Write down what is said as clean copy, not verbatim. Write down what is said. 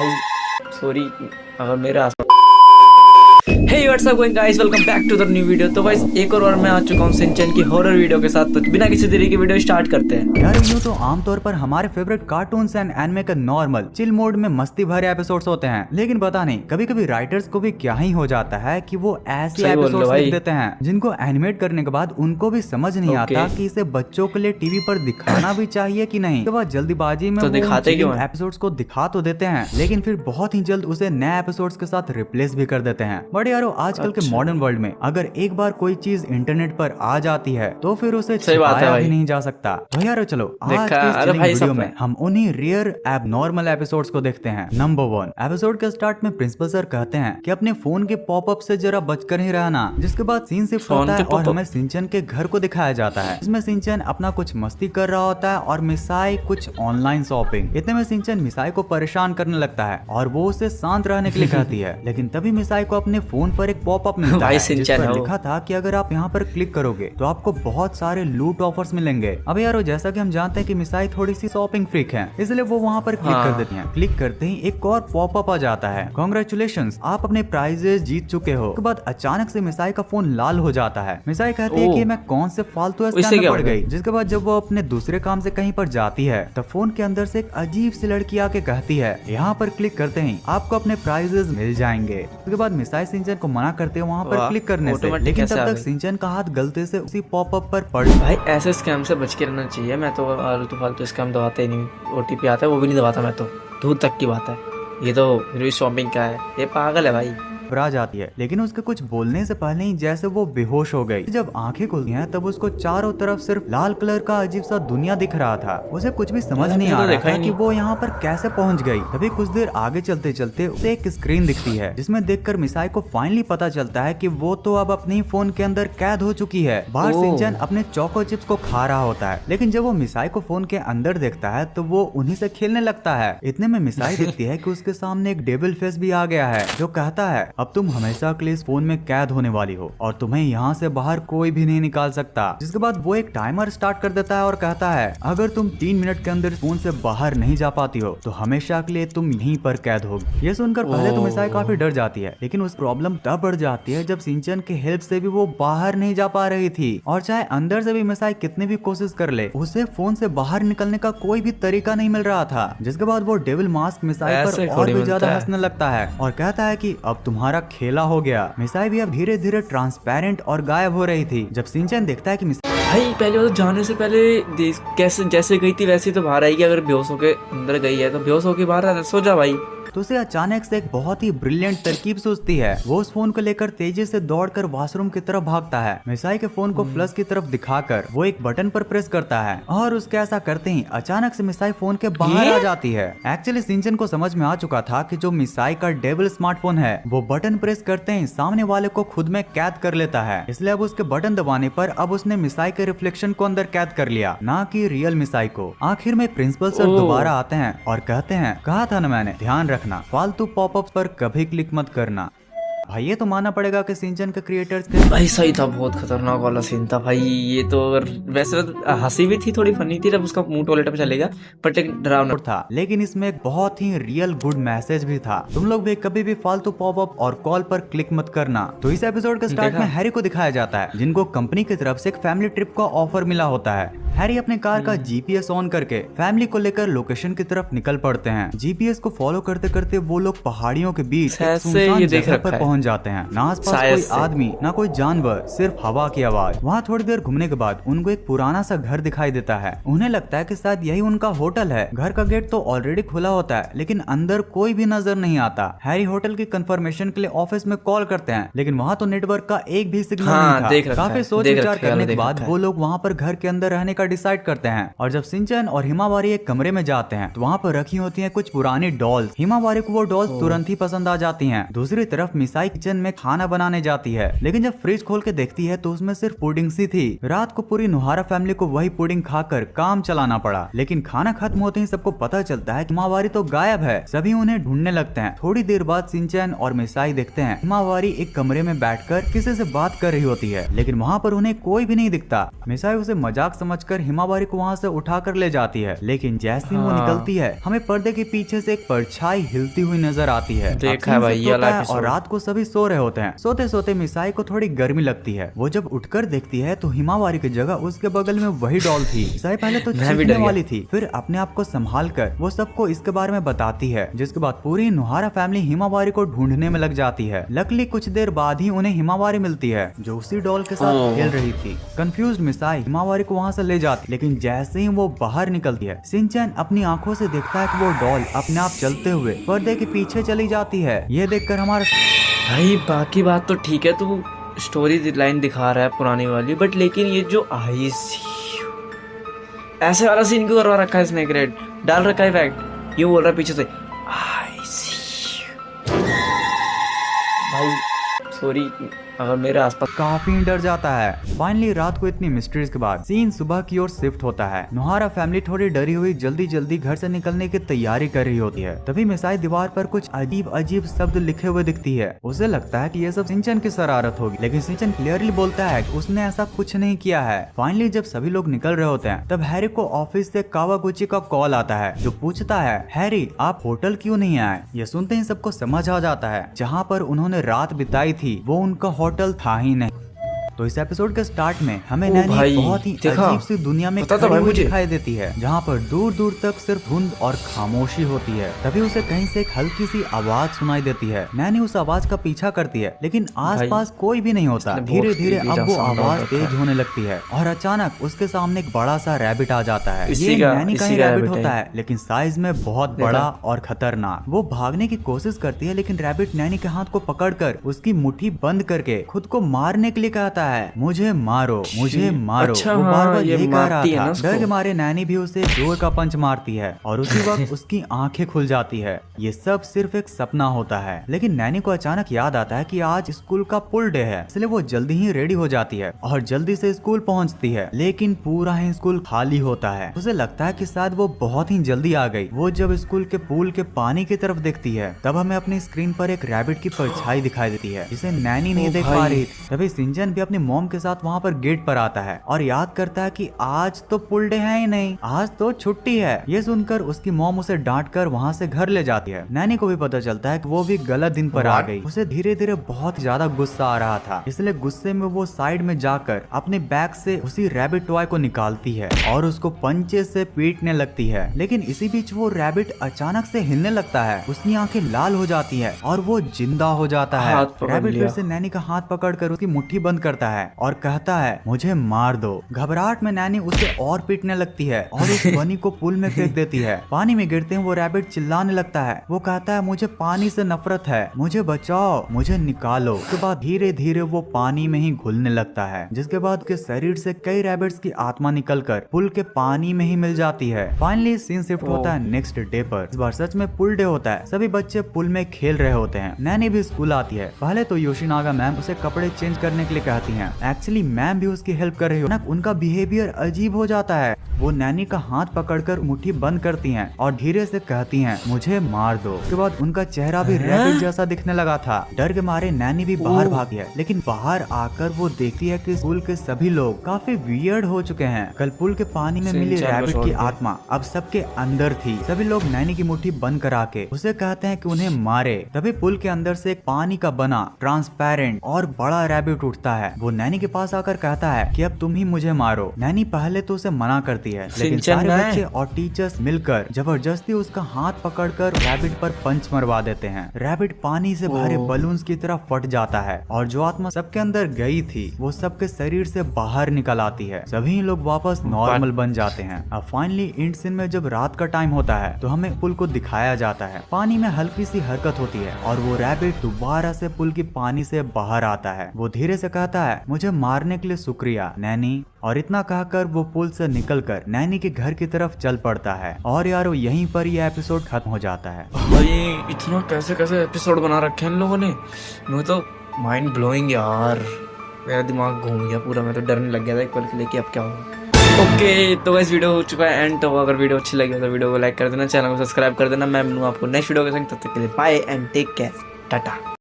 भाई सॉरी अगर मेरे आस hey what's up going guys, welcome back to the new video. तो गाइस एक और बार मैं आ चुका हूं सिंचन की हॉरर वीडियो के साथ। तो बिना किसी देरी के वीडियो स्टार्ट करते हैं। यार यूं तो आमतौर पर हमारे फेवरेट कार्टून्स एंड एनिमे का नॉर्मल चिल मोड में मस्ती भरे एपिसोड्स होते हैं, लेकिन पता नहीं कभी कभी राइटर्स को भी क्या ही हो जाता है कि वो ऐसे एपिसोड्स लिख देते हैं जिनको एनिमेट करने के बाद उनको भी समझ नहीं आता कि इसे बच्चों के लिए टीवी पर दिखाना भी चाहिए कि नहीं। तो जल्दीबाजी में एपिसोड्स को दिखा तो देते हैं, लेकिन फिर बहुत ही जल्द उसे नए एपिसोड्स के साथ रिप्लेस भी कर देते हैं। बट यारो आजकल के मॉडर्न वर्ल्ड में अगर एक बार कोई चीज इंटरनेट पर आ जाती है तो फिर उसे छिपाया भी नहीं जा सकता। तो यारो चलो आज के इस वीडियो में हम उन्हीं रेयर एबनॉर्मल एपिसोड्स को देखते हैं। नंबर 1 एपिसोड के स्टार्ट में प्रिंसिपल सर कहते हैं कि अपने फोन के पॉपअप से जरा बचकर ही रहना, जिसके बाद सीन शिफ्ट होता है और हमें सिंचन के घर को दिखाया जाता है। इसमें सिंचन अपना कुछ मस्ती कर रहा होता है और मिसाई कुछ ऑनलाइन शॉपिंग। इतने में सिंचन मिसाई को परेशान करने लगता है और वो उसे शांत रहने के लिए कहती है, लेकिन तभी मिसाई को अपने फोन पर एक पॉपअप मिलता है जिस पर लिखा था कि अगर आप यहाँ पर क्लिक करोगे तो आपको बहुत सारे लूट ऑफर्स मिलेंगे। अब यारो जैसा कि हम जानते हैं कि मिसाई थोड़ी सी शॉपिंग फ्रीक है, इसलिए वो वहाँ पर क्लिक कर देती हैं। क्लिक करते ही एक और पॉपअप आ जाता है, कांग्रेचुलेशंस आप अपने प्राइजेस जीत चुके हो। उसके बाद अचानक से मिसाई का फोन लाल हो जाता है। मिसाई कहती है कि मैं कौन से फालतू स्कैम में पड़ गई। जिसके बाद जब वो अपने दूसरे काम से कहीं पर जाती है तो फोन के अंदर से एक अजीब सी लड़की आके कहती है यहाँ पर क्लिक करते ही आपको अपने प्राइजेस मिल जाएंगे। उसके बाद मिसाई सिंचन को मना करते हैं वहाँ पर क्लिक करने से, लेकिन तब तक सिंचन का हाथ गलती से उसी पॉपअप पर पड़। भाई ऐसे स्कैम से बच के रहना चाहिए। मैं तो आलतू फालतू स्कैम दबाता ही नहीं, ओटीपी आता है वो भी नहीं दबाता मैं तो, दूर तक की बात है। ये तो फिर भी शॉपिंग का है, ये पागल है भाई। घबरा जाती है, लेकिन उसके कुछ बोलने से पहले ही जैसे वो बेहोश हो गई। जब आंखें खुलती हैं तब उसको चारों तरफ सिर्फ लाल कलर का अजीब सा दुनिया दिख रहा था। उसे कुछ भी समझ नहीं आ रहा था कि वो यहाँ पर कैसे पहुँच गई। तभी कुछ देर आगे चलते चलते उसे एक स्क्रीन दिखती है जिसमें देखकर मिसाई को फाइनली पता चलता है कि वो तो अब अपने फोन के अंदर कैद हो चुकी है। बाहर सिंचन अपने चोको चिप्स को खा रहा होता है, लेकिन जब वो मिसाई को फोन के अंदर देखता है तो वो उन्हीं से खेलने लगता है। इतने में मिसाई देखती है कि उसके सामने एक डेविल फेस भी आ गया है जो कहता है अब तुम हमेशा के लिए इस फोन में कैद होने वाली हो और तुम्हें यहाँ से बाहर कोई भी नहीं निकाल सकता। जिसके बाद वो एक टाइमर स्टार्ट कर देता है और कहता है अगर तुम 3 मिनट के अंदर फोन से बाहर नहीं जा पाती हो तो हमेशा के लिए तुम यहीं पर कैद होगी। ये सुनकर पहले तो मिसाई काफी डर जाती है, लेकिन उस प्रॉब्लम तब बढ़ जाती है जब सिंचन के हेल्प से भी वो बाहर नहीं जा पा रही थी, और चाहे अंदर से भी मिसाई कितनी भी कोशिश कर ले उसे फोन से बाहर निकलने का कोई भी तरीका नहीं मिल रहा था। जिसके बाद वो डेविल मास्क मिसाई पर और भी ज्यादा हंसने लगता है और कहता है कि अब तुम्हारा खेला हो गया। मिसाई भी अब धीरे धीरे ट्रांसपेरेंट और गायब हो रही थी। जब सिंचन देखता है कि भाई पहले तो जाने से पहले कैसे जैसे गई थी वैसे तो बाहर आएगी। अगर बेहोश होके अंदर गई है तो बेहोश होके बाहर आ, सो जा भाई। तो उसे अचानक से एक बहुत ही ब्रिलियंट तरकीब सूझती है। वो उस फोन को लेकर तेजी से दौड़कर वॉशरूम की तरफ भागता है। मिसाई के फोन को फ्लश की तरफ दिखाकर वो एक बटन पर प्रेस करता है और उसके ऐसा करते ही अचानक से मिसाई फोन के बाहर आ जाती है। एक्चुअली सिंचन को समझ में आ चुका था कि जो मिसाई का डेविल स्मार्टफोन है वो बटन प्रेस करते ही सामने वाले को खुद में कैद कर लेता है, इसलिए अब उसके बटन दबाने पर अब उसने मिसाई के रिफ्लेक्शन को अंदर कैद कर लिया, ना कि रियल मिसाई को। आखिर में प्रिंसिपल सर दोबारा आते हैं और कहते हैं कहा था ना मैंने, ध्यान रखना फालतू पॉपअप पर कभी क्लिक मत करना। भाई ये तो मानना पड़ेगा कि सिंचन के क्रिएटर्स के भाई सही था, बहुत खतरनाक वाला सीन था भाई ये तो। अगर वैसे हंसी भी थी, थोड़ी फनी थी जब उसका मुंह टॉयलेट पे चलेगा, बट एक डरावना था, लेकिन इसमें एक बहुत ही रियल गुड मैसेज भी था। तुम लोग भी कभी भी फालतू पॉपअप और कॉल पर क्लिक मत करना। तो इस एपिसोड के स्टार्ट में हैरी को दिखाया जाता है जिनको कंपनी की तरफ से एक फैमिली ट्रिप का ऑफर मिला होता है। हैरी अपने कार का जीपीएस ऑन करके फैमिली को लेकर लोकेशन की तरफ निकल पड़ते हैं। जीपीएस को फॉलो करते करते वो लोग पहाड़ियों के बीच सुनसान जगह पर पहुंच जाते हैं। ना आसपास कोई आदमी ना कोई जानवर, सिर्फ हवा की आवाज। वहाँ थोड़ी देर घूमने के बाद उनको एक पुराना सा घर दिखाई देता है। उन्हें लगता है कि शायद यही उनका होटल है। घर का गेट तो ऑलरेडी खुला होता है, लेकिन अंदर कोई भी नजर नहीं आता। हैरी होटल की कंफर्मेशन के लिए ऑफिस में कॉल करते हैं, लेकिन वहाँ तो नेटवर्क का एक भी सिग्नल नहीं था। काफी सोच विचार करने के बाद वो लोग वहाँ पर घर के अंदर रहने का डिसाइड करते हैं। और जब सिंचन और हिमावारी एक कमरे में जाते हैं तो वहाँ पर रखी होती हैं कुछ पुरानी डॉल्स। हिमावारी को वो डॉल्स तुरंत ही पसंद आ जाती हैं। दूसरी तरफ मिसाई मिसाई किचन में खाना बनाने जाती है, लेकिन जब फ्रिज खोल के देखती है तो उसमें सिर्फ पुडिंग सी थी। रात को पूरी नुहारा फैमिली को वही पुडिंग खाकर काम चलाना पड़ा, लेकिन खाना खत्म होते ही सबको पता चलता है कि हिमावारी तो गायब है। सभी उन्हें ढूंढने लगते हैं। थोड़ी देर बाद शिनचैन और मिसाई देखते हैं हिमावारी एक कमरे में बैठकर किसी से बात कर रही होती है, लेकिन वहाँ पर उन्हें कोई भी नहीं दिखता। मिसाई उसे मजाक समझकर हिमावारी को वहाँ से उठाकर ले जाती है, लेकिन जैसे ही वो निकलती है हमें पर्दे के पीछे से एक परछाई हिलती हुई नजर आती है। देखा है भाई ये वाला एपिसोड। और रात को सभी सो रहे होते हैं। सोते सोते मिसाई को थोड़ी गर्मी लगती है। वो जब उठकर देखती है तो हिमावारी की जगह उसके बगल में वही डॉल थी। मिसाई पहले तो चीखने वाली थी, फिर अपने आप को संभाल कर वो सबको इसके बारे में बताती है, जिसके बाद पूरी नुहारा फैमिली हिमावारी को ढूंढने में लग जाती है। लकीली कुछ देर बाद ही उन्हें हिमावारी मिलती है, जो उसी डॉल के साथ खेल रही थी। कंफ्यूज्ड मिसाई हिमावारी को वहाँ से ले जाती, लेकिन जैसे ही वो बाहर निकलती है शिनचैन अपनी आंखों से देखता है कि वो डॉल अपने आप चलते हुए पर्दे के पीछे चली जाती है। ये देखकर हमारा भाई बाकी बात तो ठीक है, तू स्टोरी लाइन दिखा रहा है पुरानी वाली, बट लेकिन ये जो ऐसे वाला सीन क्यों करवा रखा है इसने? ग्रेड डाल रखा है इफेक्ट, ये बोल रहा है पीछे से आई सी भाई। सॉरी अगर मेरे आसपास काफी डर जाता है। फाइनली रात को इतनी मिस्ट्रीज के बाद सीन सुबह की ओर शिफ्ट होता है। नुहारा फैमिली थोड़ी डरी हुई जल्दी जल्दी घर से निकलने की तैयारी कर रही होती है। तभी मिसाई दीवार पर कुछ अजीब अजीब शब्द लिखे हुए दिखती है। उसे लगता है कि ये सब शिनचैन की शरारत होगी, लेकिन शिनचैन क्लियरली बोलता है कि उसने ऐसा कुछ नहीं किया है। फाइनली जब सभी लोग निकल रहे होते हैं तब हैरी को ऑफिस से कावागुची का कॉल आता है, जो पूछता है हैरी आप होटल क्यों नहीं आए? ये सुनते ही सबको समझ आ जाता है जहाँ पर उन्होंने रात बिताई थी वो उनका होटल था ही नहीं। तो इस एपिसोड के स्टार्ट में हमें नैनी एक बहुत ही अजीब सी दुनिया में खड़ी हुई दिखाई देती है, जहाँ पर दूर दूर तक सिर्फ धुंध और खामोशी होती है। तभी उसे कहीं से एक हल्की सी आवाज सुनाई देती है। नैनी उस आवाज का पीछा करती है, लेकिन आसपास कोई भी नहीं होता। धीरे धीरे अब वो आवाज तेज होने लगती है और अचानक उसके सामने एक बड़ा सा रैबिट आ जाता है। ये नैनी का ही रैबिट होता है, लेकिन साइज में बहुत बड़ा और खतरनाक। वो भागने की कोशिश करती है, लेकिन रैबिट नैनी के हाथ को पकड़कर उसकी मुट्ठी बंद करके खुद को मारने के लिए कहता है मुझे मारो मुझे मारो। अच्छा, वो बार बार ये यही कह रहा था। उसको। डर के मारे नैनी भी उसे जोर का पंच मारती है और उसी वक्त उसकी आंखें खुल जाती है। ये सब सिर्फ एक सपना होता है, लेकिन नैनी को अचानक याद आता है कि आज स्कूल का पुल डे है, इसलिए वो जल्दी ही रेडी हो जाती है और जल्दी से स्कूल पहुंचती है। लेकिन पूरा ही स्कूल खाली होता है। उसे लगता है कि शायद वो बहुत ही जल्दी आ गई। वो जब स्कूल के पूल के पानी की तरफ देखती है तब हमें अपनी स्क्रीन पर एक रैबिट की परछाई दिखाई देती है, जिसे नैनी नहीं देख पा रही। तभी शिनचैन भी अपनी मॉम के साथ वहाँ पर गेट पर आता है और याद करता है कि आज तो पुल डे है ही नहीं, आज तो छुट्टी है। ये सुनकर उसकी मॉम उसे डांट कर वहाँ से घर ले जाती है। नैनी को भी पता चलता है कि वो भी गलत दिन पर आ गई। उसे धीरे धीरे बहुत ज्यादा गुस्सा आ रहा था, इसलिए गुस्से में वो साइड में जाकर अपने बैग से उसी रैबिट टॉय को निकालती है और उसको पंचे से पीटने लगती है। लेकिन इसी बीच वो रैबिट अचानक से हिलने लगता है, उसकी आंखें लाल हो जाती है और वो जिंदा हो जाता है। रैबिट फिर से नैनी का हाथ पकड़कर उसकी मुट्ठी बंद करता है और कहता है मुझे मार दो। घबराहट में नैनी उसे और पीटने लगती है और उस बनी को पुल में फेंक देती है। पानी में गिरते हैं वो रैबिट चिल्लाने लगता है। वो कहता है मुझे पानी से नफरत है, मुझे बचाओ, मुझे निकालो। उसके बाद धीरे धीरे वो पानी में ही घुलने लगता है, जिसके बाद उसके शरीर से कई रैबिट्स की आत्मा निकलकर पुल के पानी में ही मिल जाती है। फाइनली सीन शिफ्ट होता है नेक्स्ट डे पर। इस बार सच में पुल डे होता है। सभी बच्चे पुल में खेल रहे होते हैं। नैनी भी स्कूल आती है। पहले तो योशिनागा मैम उसे कपड़े चेंज करने के लिए कहती हैं। एक्चुअली मैम भी उसकी हेल्प कर रही हो। उनका बिहेवियर अजीब हो जाता है। वो नैनी का हाथ पकड़कर मुट्ठी बंद करती हैं और धीरे से कहती हैं मुझे मार दो। उसके बाद उनका चेहरा भी रैबिट जैसा दिखने लगा था। डर के मारे नैनी भी बाहर भागी है, लेकिन बाहर आकर वो देखती है कि स्कूल के सभी लोग काफी वियर्ड हो चुके हैं। कल पुल के पानी में मिली रैबिट की आत्मा अब सबके अंदर थी। सभी लोग नैनी की मुट्ठी बंद करा के उसे कहते हैं कि उन्हें मारे। तभी पुल के अंदर से एक पानी का बना ट्रांसपेरेंट और बड़ा रैबिट उठता है। वो नैनी के पास आकर कहता है कि अब तुम ही मुझे मारो। नैनी पहले तो उसे मना करती है, लेकिन सारे बच्चे और टीचर्स मिलकर जबरदस्ती उसका हाथ पकड़कर रैबिट पर पंच मरवा देते हैं। रैबिट पानी से भरे बलून्स की तरह फट जाता है और जो आत्मा सबके अंदर गई थी वो सबके शरीर से बाहर निकल आती है। सभी लोग वापस नॉर्मल बन जाते हैं। अब फाइनली एंड सीन में जब रात का टाइम होता है तो हमें पुल को दिखाया जाता है। पानी में हल्की सी हरकत होती है और वो रैबिट दोबारा से पुल की पानी से बाहर आता है। वो धीरे से कहता है है, मुझे मारने के लिए शुक्रिया नैनी। और इतना कहकर वो पुल से निकलकर नैनी के घर की तरफ चल पड़ता है। और यार यहीं पर ये एपिसोड खत्म हो जाता है। भाई इतना कैसे कैसे एपिसोड बना रखे हैं इन लोगों ने, मुझे तो माइंड ब्लोइंग यार, मेरा दिमाग घूम गया पूरा, मैं तो डरने लग गया था एक पल के लिए कि अब क्या होगा। ओके तो इस वीडियो हो चुका है एंड। तो अगर वीडियो अच्छी लगी हो तो वीडियो को लाइक कर देना, चैनल को सब्सक्राइब कर देना। मैं मिलूंगा आपको नेक्स्ट वीडियो के संग, तब तक के लिए bye and take care, Tata.